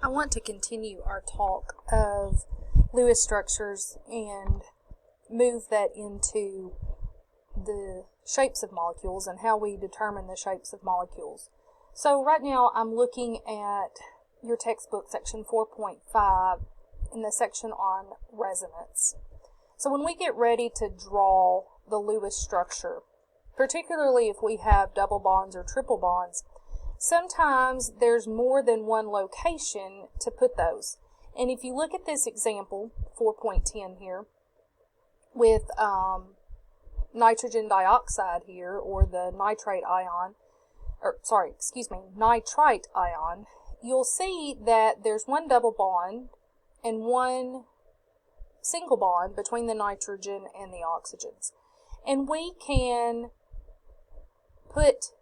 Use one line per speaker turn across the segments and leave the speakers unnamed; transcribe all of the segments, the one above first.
I want to continue our talk of Lewis structures and move that into the shapes of molecules and how we determine the shapes of molecules. So right now I'm looking at your textbook section 4.5 in the section on resonance. So when we get ready to draw the Lewis structure, particularly if we have double bonds or triple bonds, sometimes there's more than one location to put those. And if you look at this example, 4.10 here, with nitrogen dioxide here, or the nitrite ion, nitrite ion, you'll see that there's one double bond and one single bond between the nitrogen and the oxygens. And we can put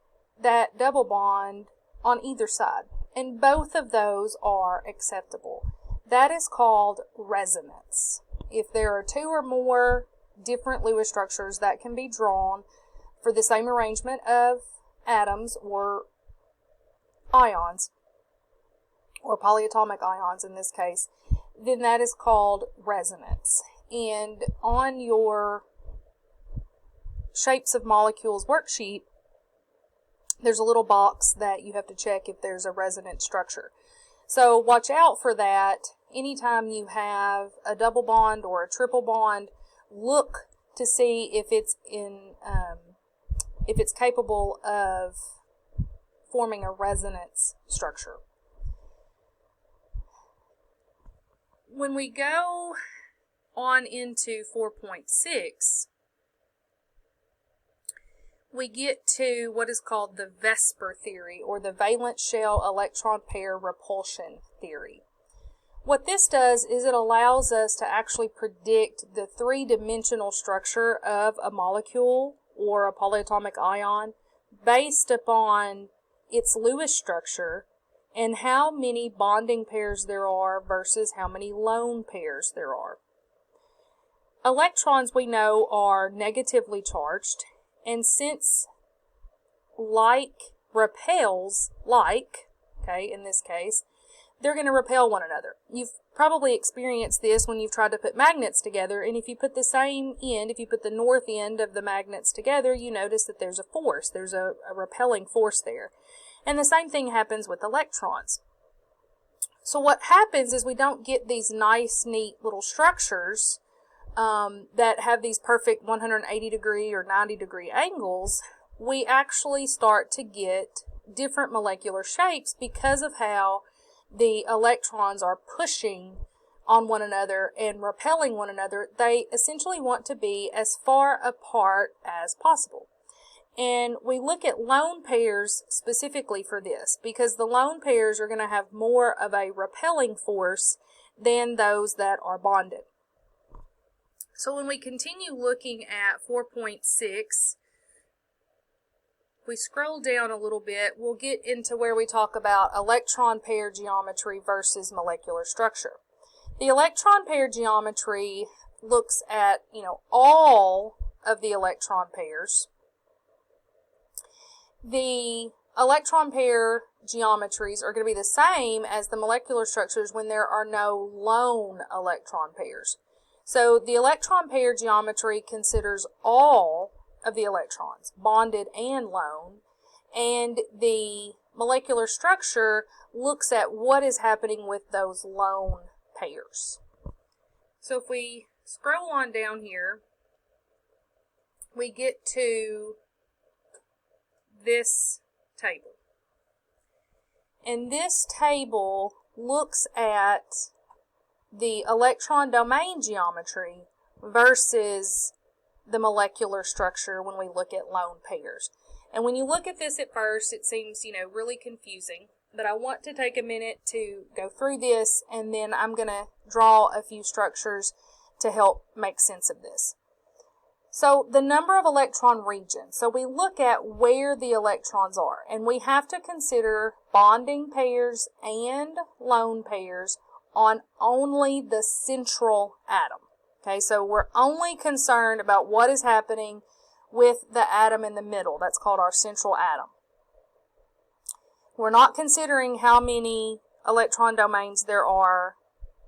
that double bond on either side, and both of those are acceptable. That is called resonance. If there are two or more different Lewis structures that can be drawn for the same arrangement of atoms or ions, or polyatomic ions in this case, then that is called resonance. And on your shapes of molecules worksheet, there's a little box that you have to check if there's a resonant structure. So watch out for that. Anytime you have a double bond or a triple bond, look to see if it's capable of forming a resonance structure. When we go on into 4.6, we get to what is called the VSEPR theory, or the valence shell electron pair repulsion theory. What this does is it allows us to actually predict the three-dimensional structure of a molecule or a polyatomic ion based upon its Lewis structure and how many bonding pairs there are versus how many lone pairs there are. Electrons, we know, are negatively charged, and since like repels like, okay, in this case, they're going to repel one another. You've probably experienced this when you've tried to put magnets together, and if you put the same end, if you put the north end of the magnets together, you notice that there's a force, there's a repelling force there. And the same thing happens with electrons. So what happens is we don't get these nice, neat little structures that have these perfect 180 degree or 90 degree angles. We actually start to get different molecular shapes because of how the electrons are pushing on one another and repelling one another. They essentially want to be as far apart as possible. And we look at lone pairs specifically for this, because the lone pairs are going to have more of a repelling force than those that are bonded. So when we continue looking at 4.6, we scroll down a little bit, we'll get into where we talk about electron pair geometry versus molecular structure. The electron pair geometry looks at, all of the electron pairs. The electron pair geometries are going to be the same as the molecular structures when there are no lone electron pairs. So the electron pair geometry considers all of the electrons, bonded and lone, and the molecular structure looks at what is happening with those lone pairs. So if we scroll on down here, we get to this table. And this table looks at the electron domain geometry versus the molecular structure when we look at lone pairs. And when you look at this at first, it seems, really confusing, but I want to take a minute to go through this, and then I'm going to draw a few structures to help make sense of this. So the number of electron regions. So we look at where the electrons are, and we have to consider bonding pairs and lone pairs on only the central atom. Okay, so we're only concerned about what is happening with the atom in the middle. That's called our central atom. We're not considering how many electron domains there are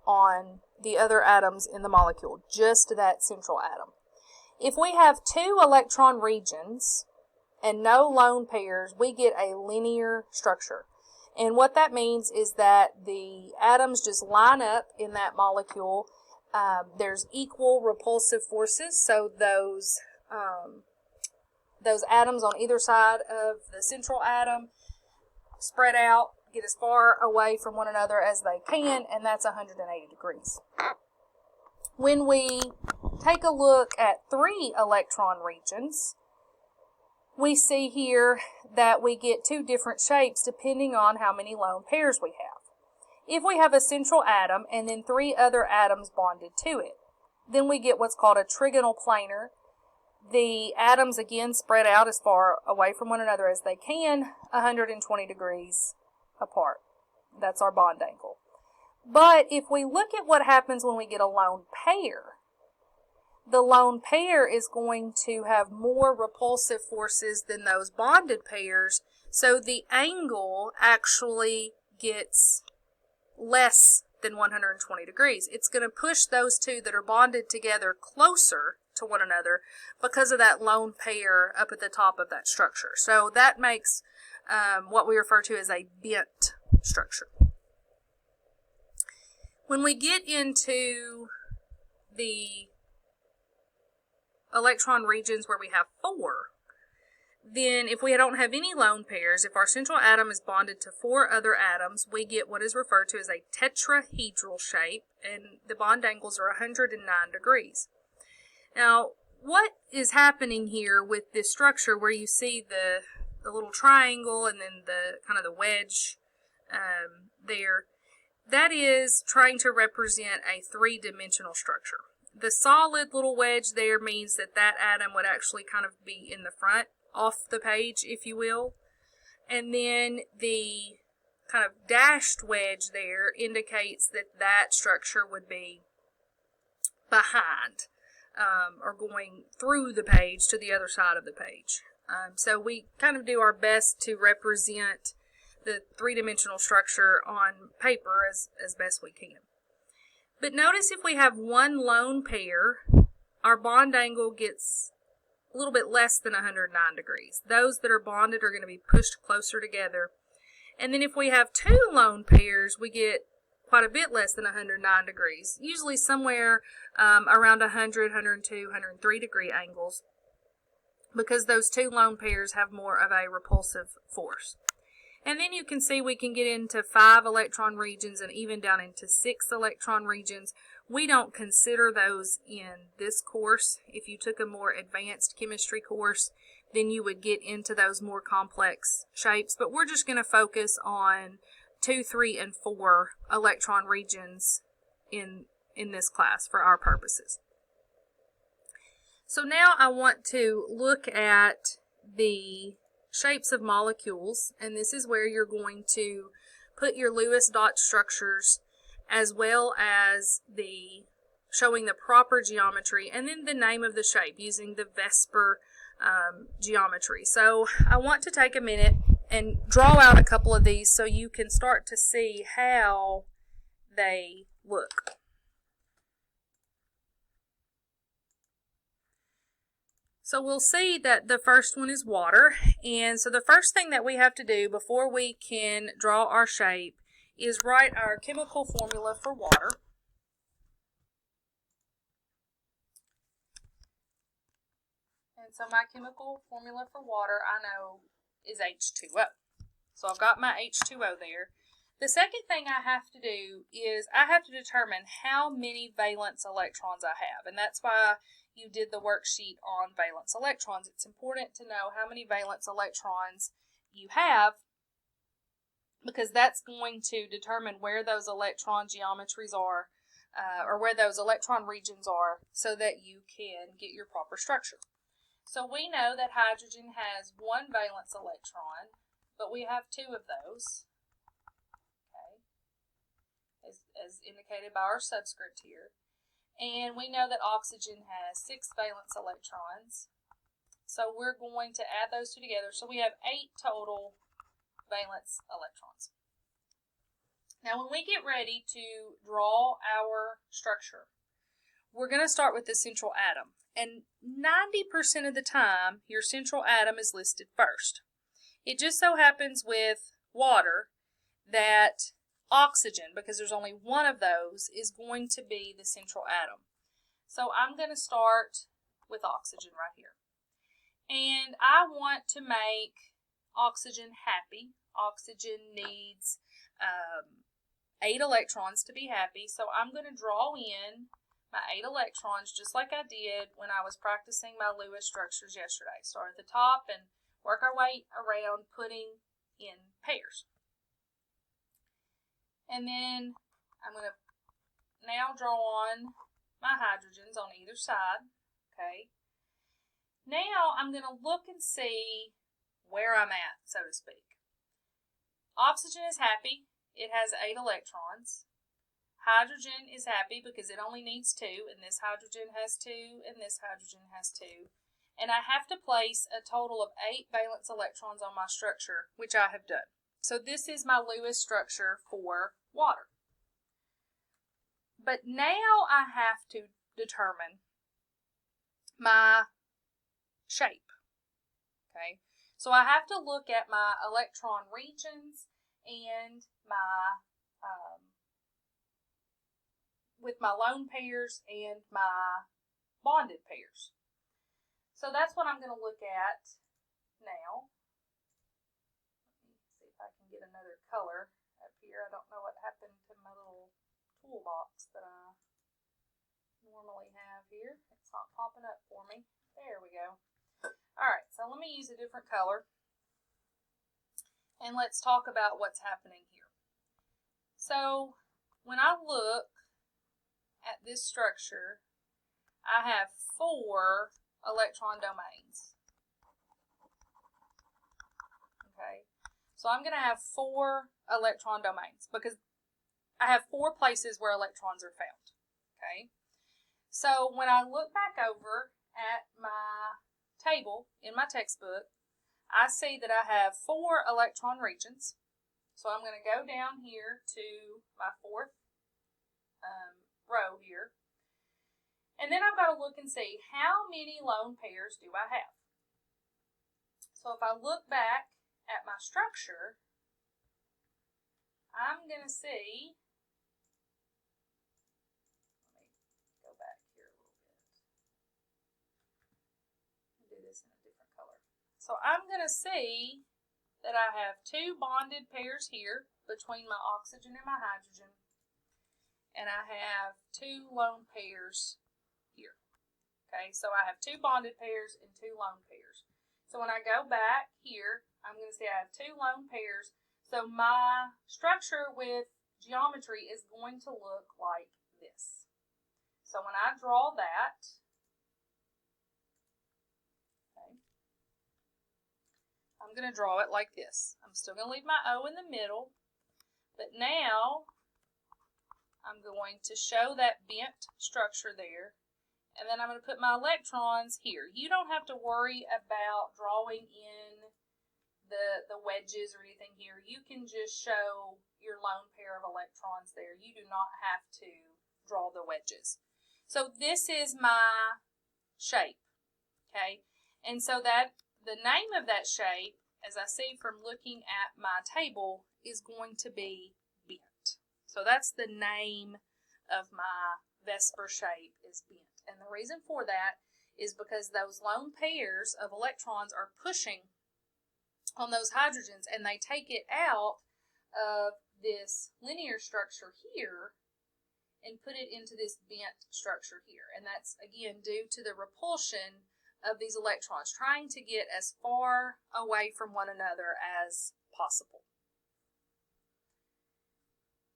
on the other atoms in the molecule, just that central atom. If we have two electron regions and no lone pairs, we get a linear structure. And what that means is that the atoms just line up in that molecule. There's equal repulsive forces, so those atoms on either side of the central atom spread out, get as far away from one another as they can, and that's 180 degrees. When we take a look at three electron regions, we see here that we get two different shapes depending on how many lone pairs we have. If we have a central atom and then three other atoms bonded to it, then we get what's called a trigonal planar. The atoms again spread out as far away from one another as they can, 120 degrees apart. That's our bond angle. But if we look at what happens when we get a lone pair, the lone pair is going to have more repulsive forces than those bonded pairs, so the angle actually gets less than 120 degrees. It's going to push those two that are bonded together closer to one another because of that lone pair up at the top of that structure. So that makes what we refer to as a bent structure. When we get into the electron regions where we have four, then if we don't have any lone pairs, if our central atom is bonded to four other atoms, we get what is referred to as a tetrahedral shape, and the bond angles are 109 degrees. Now, what is happening here with this structure where you see the little triangle and then the kind of the wedge there, that is trying to represent a three-dimensional structure. The solid little wedge there means that that atom would actually kind of be in the front, off the page, if you will. And then the kind of dashed wedge there indicates that that structure would be behind, or going through the page to the other side of the page. So we kind of do our best to represent the three-dimensional structure on paper as best we can. But notice if we have one lone pair, our bond angle gets a little bit less than 109 degrees. Those that are bonded are going to be pushed closer together. And then if we have two lone pairs, we get quite a bit less than 109 degrees, usually somewhere around 100, 102, 103 degree angles, because those two lone pairs have more of a repulsive force. And then you can see we can get into 5 electron regions and even down into 6 electron regions. We don't consider those in this course. If you took a more advanced chemistry course, then you would get into those more complex shapes. But we're just going to focus on 2, 3, and 4 electron regions in this class for our purposes. So now I want to look at the shapes of molecules, and this is where you're going to put your Lewis dot structures as well as the showing the proper geometry and then the name of the shape using the VSEPR geometry. So I want to take a minute and draw out a couple of these so you can start to see how they look. So we'll see that the first one is water, and so the first thing that we have to do before we can draw our shape is write our chemical formula for water. And so my chemical formula for water, I know, is H2O. So I've got my H2O there. The second thing I have to do is I have to determine how many valence electrons I have, and that's why you did the worksheet on valence electrons. It's important to know how many valence electrons you have, because that's going to determine where those electron geometries are, or where those electron regions are, so that you can get your proper structure. So we know that hydrogen has 1 valence electron, but we have 2 of those, okay, as indicated by our subscript here. And we know that oxygen has 6 valence electrons. So we're going to add those 2 together. So we have 8 total valence electrons. Now when we get ready to draw our structure, we're going to start with the central atom. And 90% of the time, your central atom is listed first. It just so happens with water that oxygen, because there's only one of those, is going to be the central atom. So I'm going to start with oxygen right here. And I want to make oxygen happy. Oxygen needs 8 electrons to be happy. So I'm going to draw in my 8 electrons just like I did when I was practicing my Lewis structures yesterday. Start at the top and work our way around putting in pairs. And then I'm going to now draw on my hydrogens on either side. Okay. Now I'm going to look and see where I'm at, so to speak. Oxygen is happy. It has 8 electrons. Hydrogen is happy because it only needs 2, and this hydrogen has 2, and this hydrogen has 2. And I have to place a total of 8 valence electrons on my structure, which I have done. So this is my Lewis structure for water. But now I have to determine my shape. Okay, so I have to look at my electron regions and my with my lone pairs and my bonded pairs. So that's what I'm going to look at now. Let me see if I can get another color up here. I don't know what happened to my little toolbox that I normally have here. It's not popping up for me. There we go. Alright, so let me use a different color and let's talk about what's happening here. So when I look at this structure, I have 4 electron domains. Okay, so I'm going to have 4 electron domains because I have 4 places where electrons are found. Okay, so when I look back over at my table in my textbook, I see that I have 4 electron regions. So I'm going to go down here to my 4th row here. And then I've got to look and see how many lone pairs do I have. So if I look back at my structure, I'm going to see, let me go back here a little bit. Do this in a different color. So I'm going to see that I have 2 bonded pairs here between my oxygen and my hydrogen, and I have 2 lone pairs here. Okay, so I have 2 bonded pairs and 2 lone pairs. So when I go back here, I'm going to see I have 2 lone pairs. So my structure with geometry is going to look like this. So when I draw that, okay, I'm going to draw it like this. I'm still going to leave my O in the middle, but now I'm going to show that bent structure there, and then I'm going to put my electrons here. You don't have to worry about drawing in the wedges or anything here. You can just show your lone pair of electrons there. You do not have to draw the wedges. So this is my shape, okay? And so that the name of that shape, as I see from looking at my table, is going to be bent. So that's the name of my VSEPR shape, is bent. And the reason for that is because those lone pairs of electrons are pushing on those hydrogens, and they take it out of this linear structure here and put it into this bent structure here. And that's, again, due to the repulsion of these electrons, trying to get as far away from one another as possible.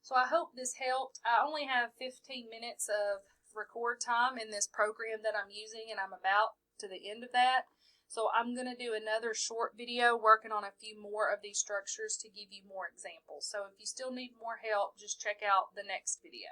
So I hope this helped. I only have 15 minutes of record time in this program that I'm using, and I'm about to the end of that. So I'm going to do another short video working on a few more of these structures to give you more examples. So if you still need more help, just check out the next video.